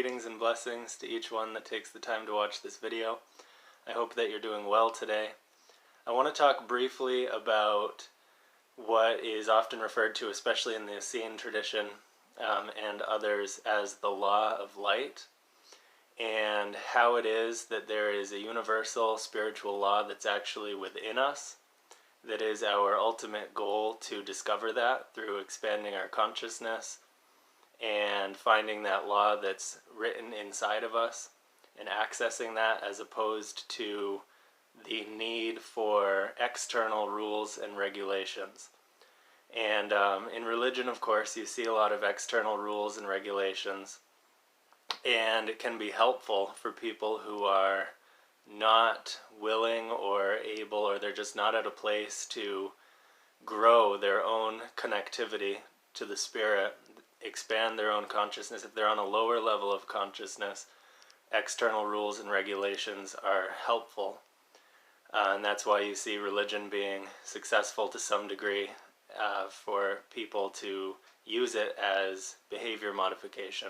Greetings and blessings to each one that takes the time to watch this video. I hope that you're doing well today. I want to talk briefly about what is often referred to, especially in the Essene tradition and others, as the law of light, and how it is that there is a universal spiritual law that's actually within us, that is our ultimate goal to discover that through expanding our consciousness and finding that law that's written inside of us and accessing that, as opposed to the need for external rules and regulations. And in religion, of course, you see a lot of external rules and regulations, and it can be helpful for people who are not willing or able, or they're just not at a place to grow their own connectivity to the Spirit, expand their own consciousness. If they're on a lower level of consciousness, external rules and regulations are helpful. And that's why you see religion being successful to some degree for people to use it as behavior modification.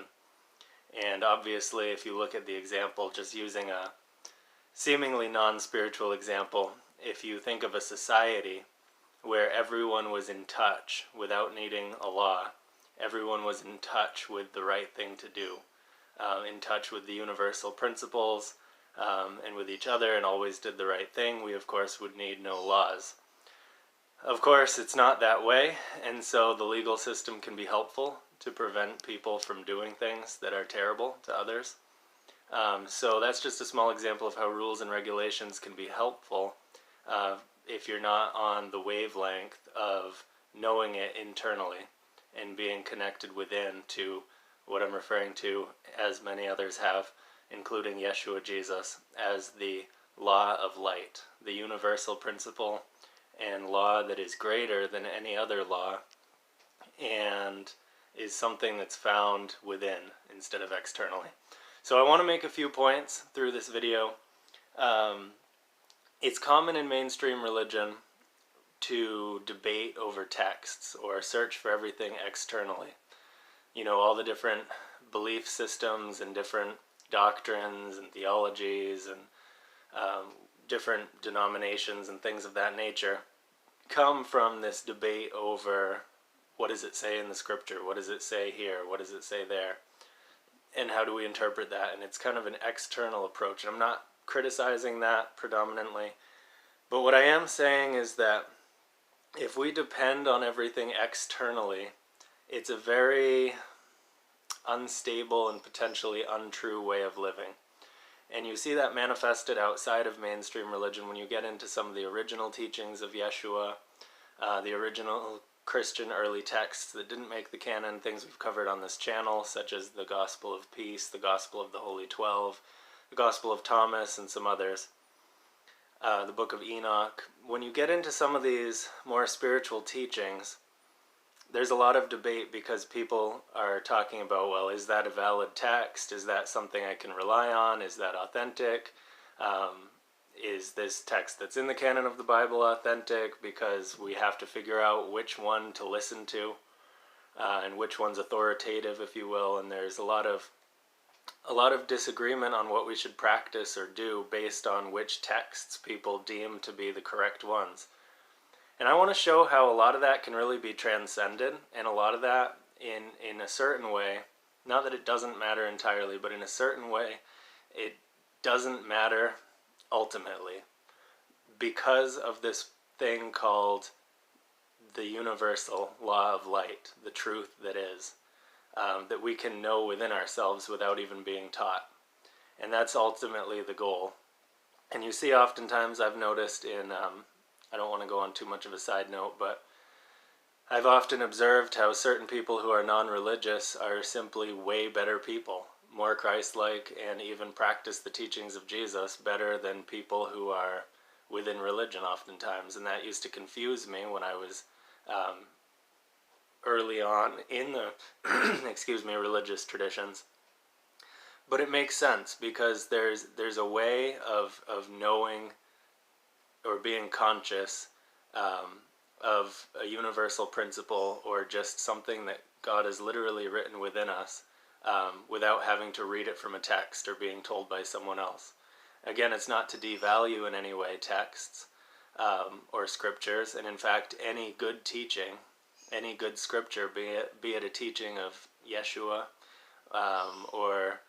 And obviously, if you look at the example, just using a seemingly non-spiritual example, if you think of a society where everyone was in touch without needing a law, everyone was in touch with the right thing to do, in touch with the universal principles and with each other, and always did the right thing, we of course would need no laws. Of course, it's not that way, and so the legal system can be helpful to prevent people from doing things that are terrible to others. So that's just a small example of how rules and regulations can be helpful if you're not on the wavelength of knowing it internally and being connected within to what I'm referring to, as many others have, including Yeshua Jesus, as the law of light, the universal principle and law that is greater than any other law and is something that's found within instead of externally. So I want to make a few points through this video. It's common in mainstream religion to debate over texts or search for everything externally. You know, all the different belief systems and different doctrines and theologies and different denominations and things of that nature come from this debate over what does it say in the scripture, what does it say here, what does it say there, and how do we interpret that. And it's kind of an external approach. And I'm not criticizing that predominantly, but what I am saying is that if we depend on everything externally, it's a very unstable and potentially untrue way of living. And you see that manifested outside of mainstream religion when you get into some of the original teachings of Yeshua, the original Christian early texts that didn't make the canon, things we've covered on this channel, such as the Gospel of Peace, the Gospel of the Holy 12, the Gospel of Thomas, and some others, the Book of Enoch. When you get into some of these more spiritual teachings, there's a lot of debate because people are talking about, well, is that a valid text? Is that something I can rely on? Is that authentic? Is this text that's in the canon of the Bible authentic? Because we have to figure out which one to listen to and which one's authoritative, if you will. And there's a lot of disagreement on what we should practice or do based on which texts people deem to be the correct ones. And I want to show how a lot of that can really be transcended, and a lot of that in a certain way, not that it doesn't matter entirely, but in a certain way, it doesn't matter ultimately, because of this thing called the universal law of light, the truth that is, that we can know within ourselves without even being taught. And that's ultimately the goal. And you see oftentimes, I've noticed in I don't want to go on too much of a side note, but I've often observed how certain people who are non-religious are simply way better people, more Christ-like, and even practice the teachings of Jesus better than people who are within religion oftentimes. And that used to confuse me when I was early on in the religious traditions. But it makes sense, because there's a way of knowing or being conscious of a universal principle, or just something that God has literally written within us, without having to read it from a text or being told by someone else. Again, it's not to devalue in any way texts or scriptures, and in fact, any good teaching, any good scripture, be it a teaching of Yeshua or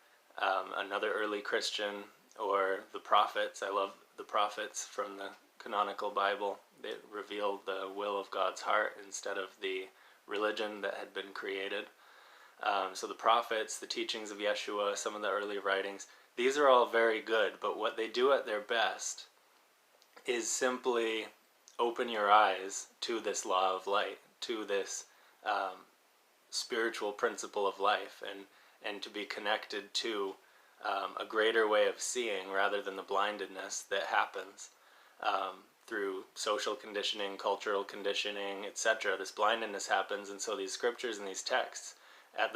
another early Christian or the prophets. I love the prophets from the canonical Bible. They reveal the will of God's heart instead of the religion that had been created. So the prophets, the teachings of Yeshua, some of the early writings, these are all very good, but what they do at their best is simply open your eyes to this law of light, to this spiritual principle of life, and to be connected to a greater way of seeing rather than the blindedness that happens through social conditioning, cultural conditioning, etc. This blindness happens, and so these scriptures and these texts, at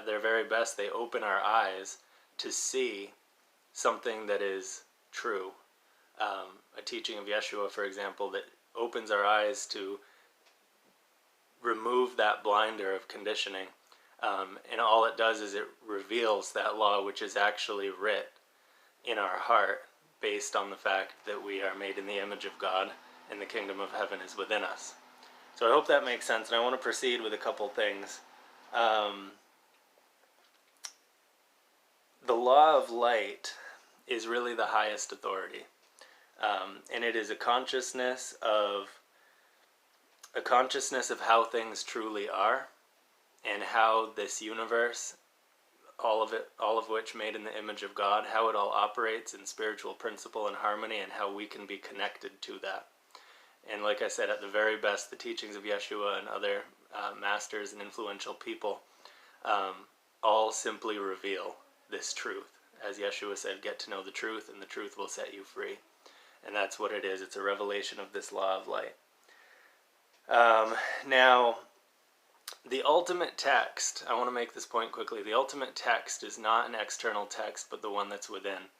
their very best, they open our eyes to see something that is true. A teaching of Yeshua, for example, that opens our eyes to remove that blinder of conditioning. And all it does is it reveals that law which is actually writ in our heart based on the fact that we are made in the image of God and the kingdom of heaven is within us. So I hope that makes sense, and I want to proceed with a couple things. The law of light is really the highest authority, and it is a consciousness of how things truly are, and how this universe, all of which made in the image of God, how it all operates in spiritual principle and harmony, and how we can be connected to that. And like I said, at the very best, the teachings of Yeshua and other masters and influential people all simply reveal this truth. As Yeshua said, get to know the truth, and the truth will set you free. And that's what it is. It's a revelation of this law of light. Now, the ultimate text, I want to make this point quickly, the ultimate text is not an external text, but the one that's within.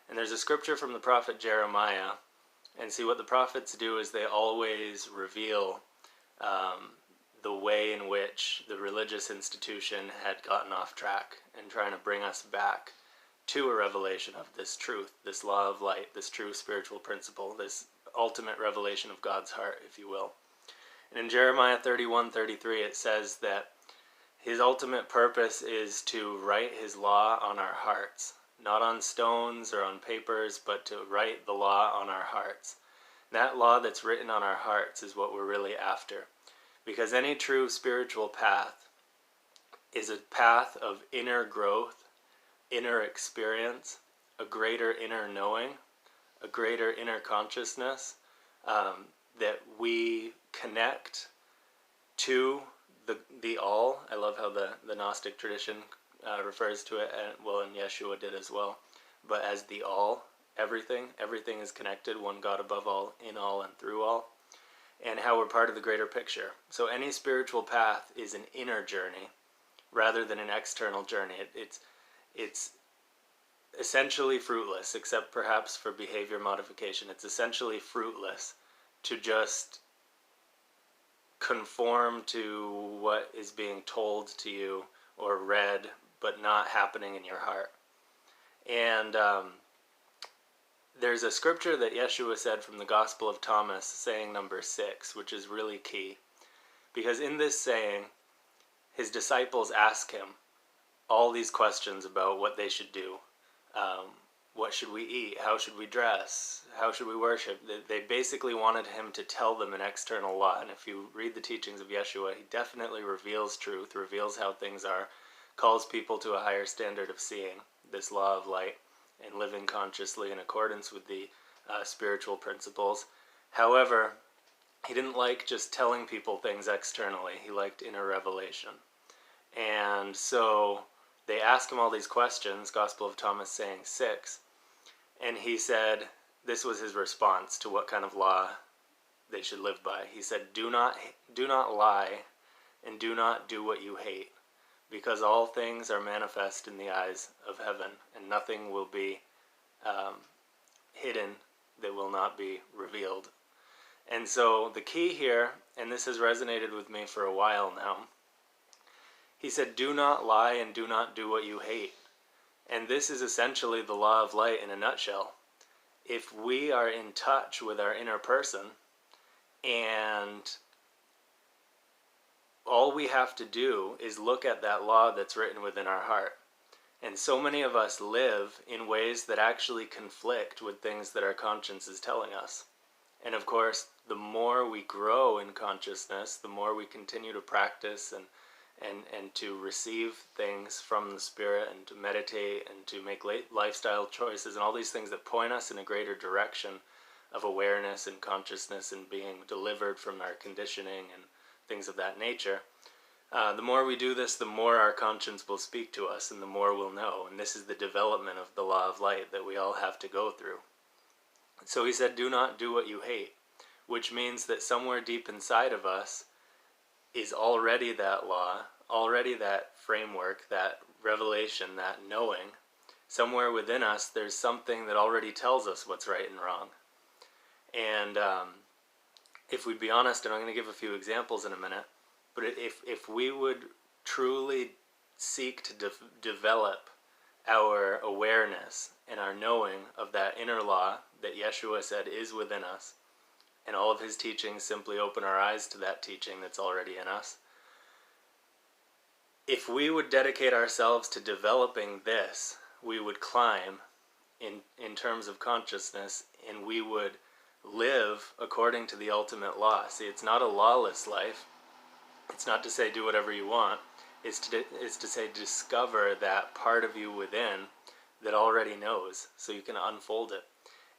And there's a scripture from the prophet Jeremiah, and see, what the prophets do is they always reveal the way in which the religious institution had gotten off track, and trying to bring us back to a revelation of this truth, this law of light, this true spiritual principle, this ultimate revelation of God's heart, if you will. And in Jeremiah 31:33, it says that his ultimate purpose is to write his law on our hearts, not on stones or on papers, but to write the law on our hearts. That law that's written on our hearts is what we're really after. Because any true spiritual path is a path of inner growth, inner experience, a greater inner knowing, a greater inner consciousness, that we connect to the all. I love how the Gnostic tradition refers to it, and Yeshua did as well, but as the all, everything is connected, one God above all, in all, and through all, and how we're part of the greater picture. So any spiritual path is an inner journey rather than an external journey. It's essentially fruitless, except perhaps for behavior modification. It's essentially fruitless to just conform to what is being told to you or read, but not happening in your heart. And there's a scripture that Yeshua said from the Gospel of Thomas, saying number 6, which is really key. Because in this saying, his disciples ask him all these questions about what they should do. What should we eat? How should we dress? How should we worship? They basically wanted him to tell them an external law. And if you read the teachings of Yeshua, he definitely reveals truth, reveals how things are, calls people to a higher standard of seeing this law of light and living consciously in accordance with the spiritual principles. However, he didn't like just telling people things externally. He liked inner revelation. And so they asked him all these questions, Gospel of Thomas saying 6, and he said, this was his response to what kind of law they should live by. He said, do not lie, and do not do what you hate, because all things are manifest in the eyes of heaven, and nothing will be hidden that will not be revealed. And so the key here, and this has resonated with me for a while now, He said, do not lie and do not do what you hate. And this is essentially the law of light in a nutshell. If we are in touch with our inner person, and all we have to do is look at that law that's written within our heart. And so many of us live in ways that actually conflict with things that our conscience is telling us. And of course, the more we grow in consciousness, the more we continue to practice and to receive things from the Spirit and to meditate and to make lifestyle choices and all these things that point us in a greater direction of awareness and consciousness and being delivered from our conditioning and things of that nature. The more we do this, the more our conscience will speak to us and the more we'll know. And this is the development of the law of light that we all have to go through. So he said, do not do what you hate, which means that somewhere deep inside of us is already that law, already that framework, that revelation, that knowing. Somewhere within us, there's something that already tells us what's right and wrong. And if we'd be honest, and I'm going to give a few examples in a minute, but if we would truly seek to develop our awareness and our knowing of that inner law that Yeshua said is within us, and all of his teachings simply open our eyes to that teaching that's already in us. If we would dedicate ourselves to developing this, we would climb in terms of consciousness, and we would live according to the ultimate law. See, it's not a lawless life. It's not to say do whatever you want. It's to say discover that part of you within that already knows, so you can unfold it.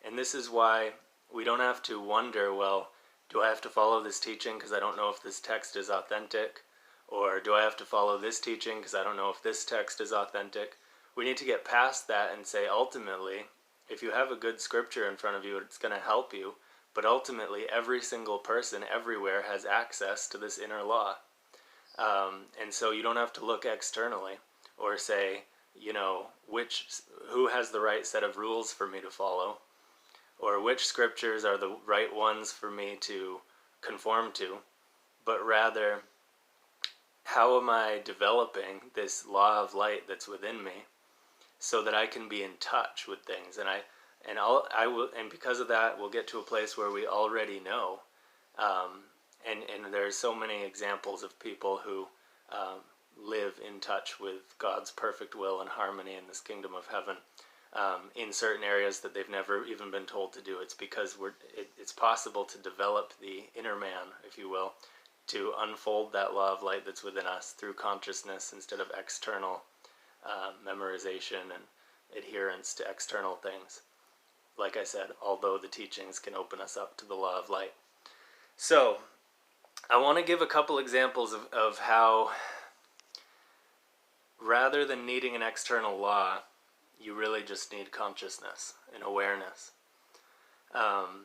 And this is why we don't have to wonder, well, do I have to follow this teaching because I don't know if this text is authentic? Or do I have to follow this teaching because I don't know if this text is authentic? We need to get past that and say, ultimately, if you have a good scripture in front of you, it's going to help you. But ultimately, every single person everywhere has access to this inner law. And so you don't have to look externally or say, who has the right set of rules for me to follow? Or which scriptures are the right ones for me to conform to, but rather, how am I developing this law of light that's within me so that I can be in touch with things? And because of that, we'll get to a place where we already know. And there's so many examples of people who live in touch with God's perfect will and harmony in this kingdom of heaven. In certain areas that they've never even been told to do. It's because it's possible to develop the inner man, if you will, to unfold that law of light that's within us through consciousness instead of external memorization and adherence to external things. Like I said, although the teachings can open us up to the law of light. So, I want to give a couple examples of how, rather than needing an external law, you really just need consciousness and awareness, and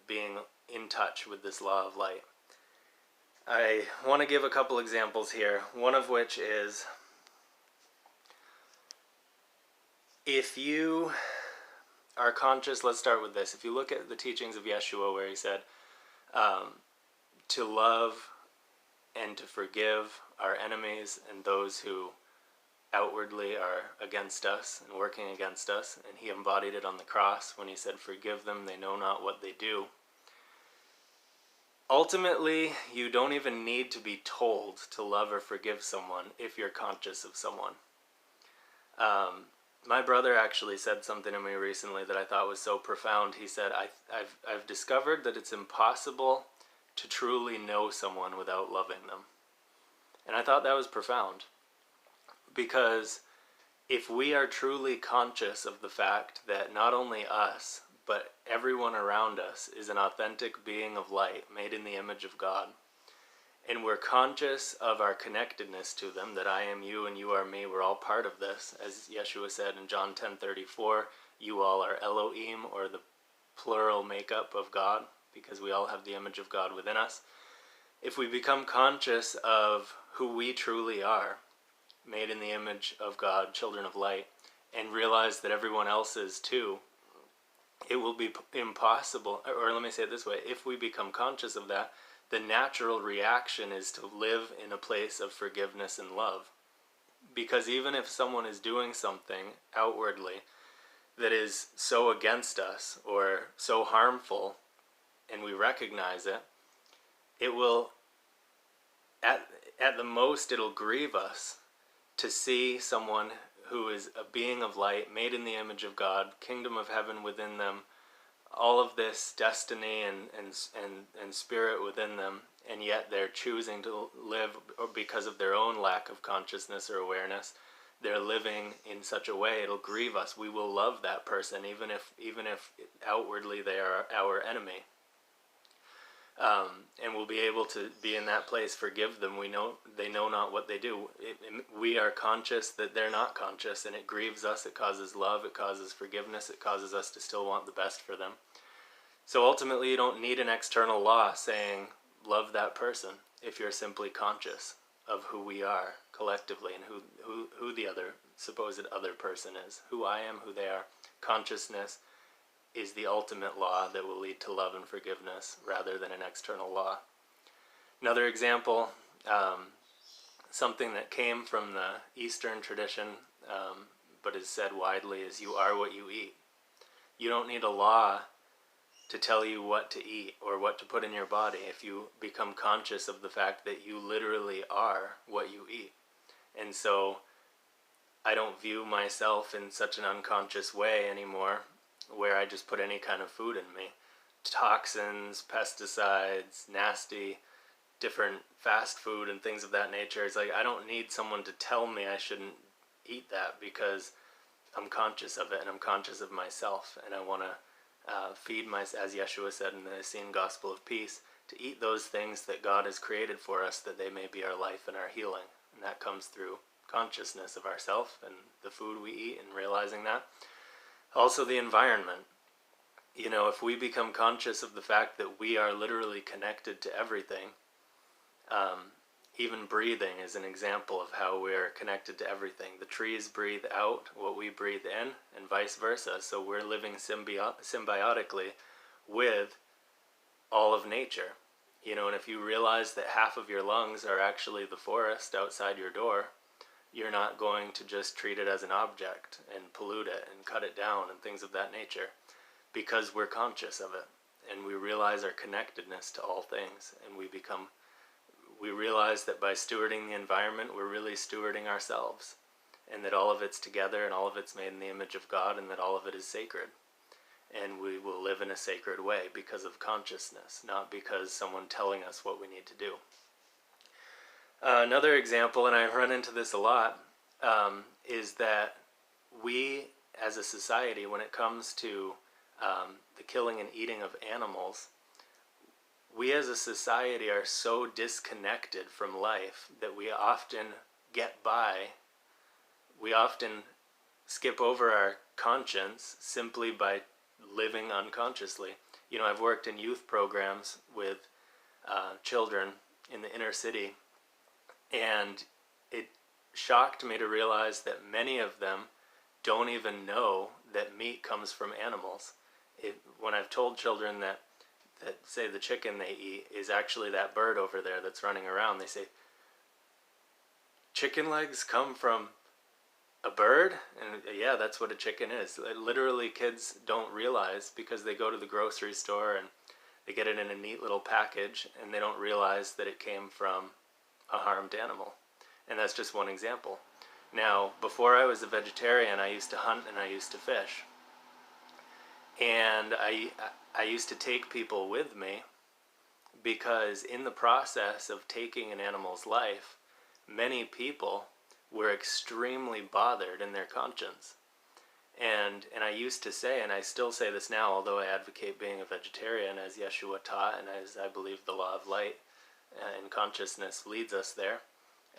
being in touch with this law of light. I want to give a couple examples here, one of which is, if you are conscious, let's start with this. If you look at the teachings of Yeshua where he said to love and to forgive our enemies and those who outwardly are against us and working against us, and he embodied it on the cross when he said, forgive them, they know not what they do. Ultimately, you don't even need to be told to love or forgive someone if you're conscious of someone. My brother actually said something to me recently that I thought was so profound. He said, I've discovered that it's impossible to truly know someone without loving them. And I thought that was profound. Because if we are truly conscious of the fact that not only us, but everyone around us is an authentic being of light made in the image of God, and we're conscious of our connectedness to them, that I am you and you are me, we're all part of this, as Yeshua said in John 10:34, you all are Elohim, or the plural makeup of God, because we all have the image of God within us. If we become conscious of who we truly are, made in the image of God, children of light, and realize that everyone else is too, it will be impossible, or let me say it this way, if we become conscious of that, the natural reaction is to live in a place of forgiveness and love. Because even if someone is doing something outwardly that is so against us or so harmful, and we recognize it, it will, at the most, it'll grieve us to see someone who is a being of light, made in the image of God, kingdom of heaven within them, all of this destiny and spirit within them, and yet they're choosing to live, or because of their own lack of consciousness or awareness, they're living in such a way, it'll grieve us. We will love that person even if outwardly they are our enemy. And we'll be able to be in that place, forgive them. We know they know not what they do. We are conscious that they're not conscious, and it grieves us. It causes love. It causes forgiveness. It causes us to still want the best for them. So ultimately, you don't need an external law saying, love that person, if you're simply conscious of who we are collectively and who the other supposed other person is, who I am, who they are. Consciousness is the ultimate law that will lead to love and forgiveness rather than an external law. Another example, something that came from the Eastern tradition, but is said widely, is you are what you eat. You don't need a law to tell you what to eat or what to put in your body if you become conscious of the fact that you literally are what you eat. And so I don't view myself in such an unconscious way anymore, where I just put any kind of food in me. Toxins, pesticides, nasty, different fast food and things of that nature. It's like I don't need someone to tell me I shouldn't eat that, because I'm conscious of it and I'm conscious of myself, and I want to feed myself, as Yeshua said in the Essene Gospel of Peace, to eat those things that God has created for us, that they may be our life and our healing. And that comes through consciousness of ourself and the food we eat, and realizing that. Also the environment. You know, if we become conscious of the fact that we are literally connected to everything, even breathing is an example of how we're connected to everything. The trees breathe out what we breathe in, and vice versa. So we're living symbiotically with all of nature. You know, and if you realize that half of your lungs are actually the forest outside your door, you're not going to just treat it as an object and pollute it and cut it down and things of that nature, because we're conscious of it and we realize our connectedness to all things, and we realize that by stewarding the environment, we're really stewarding ourselves, and that all of it's together and all of it's made in the image of God, and that all of it is sacred. And we will live in a sacred way because of consciousness, not because someone telling us what we need to do. Another example, and I run into this a lot, is that we as a society, when it comes to the killing and eating of animals, we as a society are so disconnected from life that we often get by. We often skip over our conscience simply by living unconsciously. You know, I've worked in youth programs with children in the inner city, and it shocked me to realize that many of them don't even know that meat comes from animals. When I've told children that say the chicken they eat is actually that bird over there that's running around, they say, chicken legs come from a bird? And yeah, that's what a chicken is. Literally, kids don't realize, because they go to the grocery store and they get it in a neat little package, and they don't realize that it came from a harmed animal. And that's just one example. Now, before I was a vegetarian, I used to hunt and I used to fish. And I used to take people with me, because in the process of taking an animal's life, many people were extremely bothered in their conscience. And I used to say, and I still say this now, although I advocate being a vegetarian as Yeshua taught, and as I believe the law of light and consciousness leads us there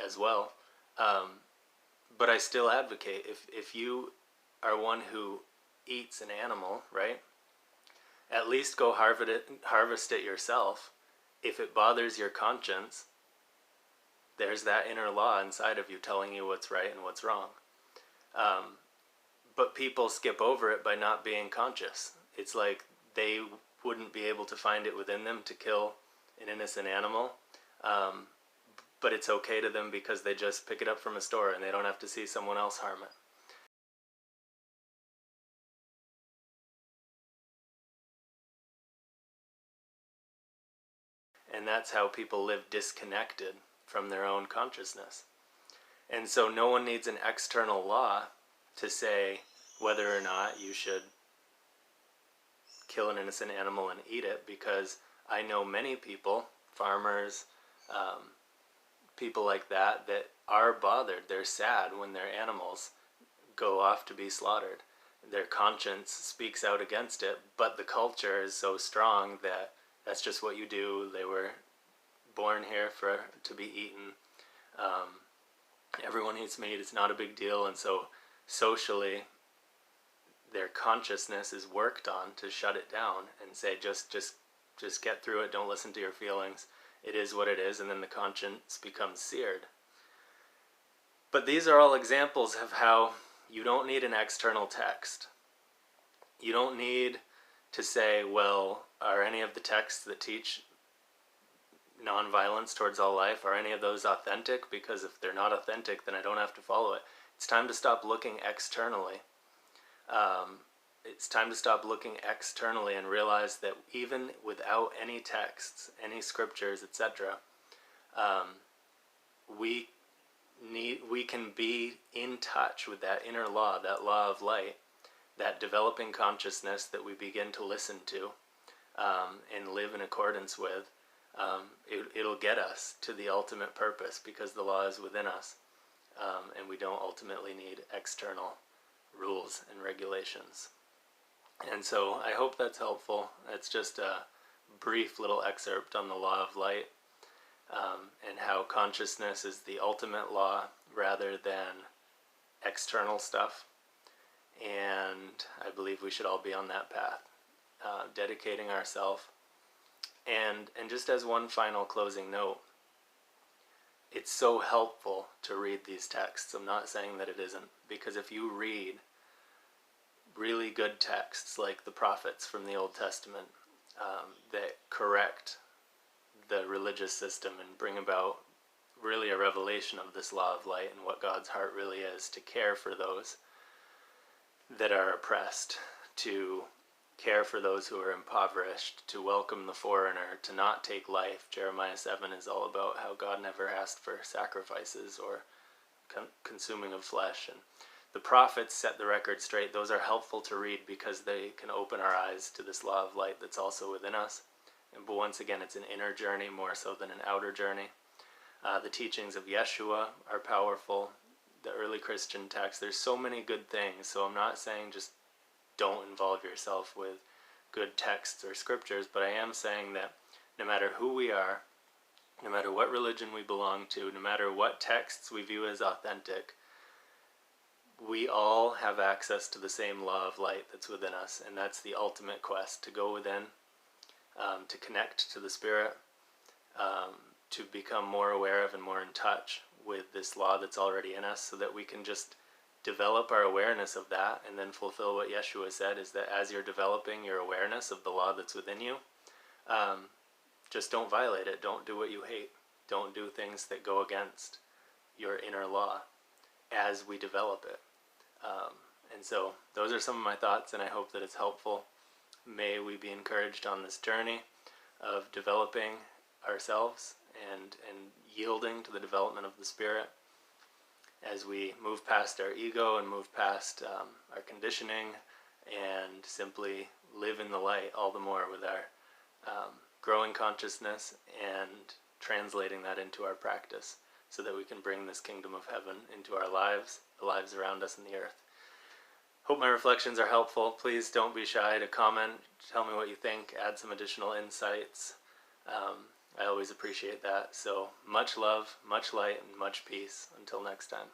as well. But I still advocate, if you are one who eats an animal, right, at least go harvest it yourself. If it bothers your conscience, there's that inner law inside of you telling you what's right and what's wrong. But people skip over it by not being conscious. It's like they wouldn't be able to find it within them to kill an innocent animal, but it's okay to them because they just pick it up from a store and they don't have to see someone else harm it. And that's how people live disconnected from their own consciousness. And so no one needs an external law to say whether or not you should kill an innocent animal and eat it, because I know many people, farmers, people like that, that are bothered. They're sad when their animals go off to be slaughtered. Their conscience speaks out against it, but the culture is so strong that that's just what you do. They were born here to be eaten. Everyone eats meat. It's not a big deal. And so socially, their consciousness is worked on to shut it down and say, just get through it. Don't listen to your feelings. It is what it is. And then the conscience becomes seared. But these are all examples of how you don't need an external text. You don't need to say, well, are any of the texts that teach nonviolence towards all life, are any of those authentic? Because if they're not authentic, then I don't have to follow it. It's time to stop looking externally. It's time to stop looking externally and realize that even without any texts, any scriptures, etc., we can be in touch with that inner law, that law of light, that developing consciousness that we begin to listen to and live in accordance with. It'll get us to the ultimate purpose because the law is within us, and we don't ultimately need external rules and regulations. And so I hope that's helpful. It's just a brief little excerpt on the law of light, and how consciousness is the ultimate law rather than external stuff. And I believe we should all be on that path, dedicating ourselves. And just as one final closing note, it's so helpful to read these texts. I'm not saying that it isn't, because if you read really good texts like the prophets from the Old Testament that correct the religious system and bring about really a revelation of this law of light and what God's heart really is, to care for those that are oppressed, to care for those who are impoverished, to welcome the foreigner, to not take life. Jeremiah 7 is all about how God never asked for sacrifices or consuming of flesh. And the prophets set the record straight. Those are helpful to read because they can open our eyes to this law of light that's also within us. But once again, it's an inner journey more so than an outer journey. The teachings of Yeshua are powerful. The early Christian texts, there's so many good things. So I'm not saying just don't involve yourself with good texts or scriptures, but I am saying that no matter who we are, no matter what religion we belong to, no matter what texts we view as authentic, we all have access to the same law of light that's within us, and that's the ultimate quest, to go within, to connect to the Spirit, to become more aware of and more in touch with this law that's already in us, so that we can just develop our awareness of that and then fulfill what Yeshua said, is that as you're developing your awareness of the law that's within you, just don't violate it. Don't do what you hate. Don't do things that go against your inner law as we develop it. And so those are some of my thoughts, and I hope that it's helpful. May we be encouraged on this journey of developing ourselves and yielding to the development of the Spirit as we move past our ego and move past our conditioning and simply live in the light all the more with our growing consciousness and translating that into our practice, so that we can bring this kingdom of heaven into our lives, the lives around us in the earth. Hope my reflections are helpful. Please don't be shy to comment, tell me what you think, add some additional insights. I always appreciate that. So much love, much light, and much peace. Until next time.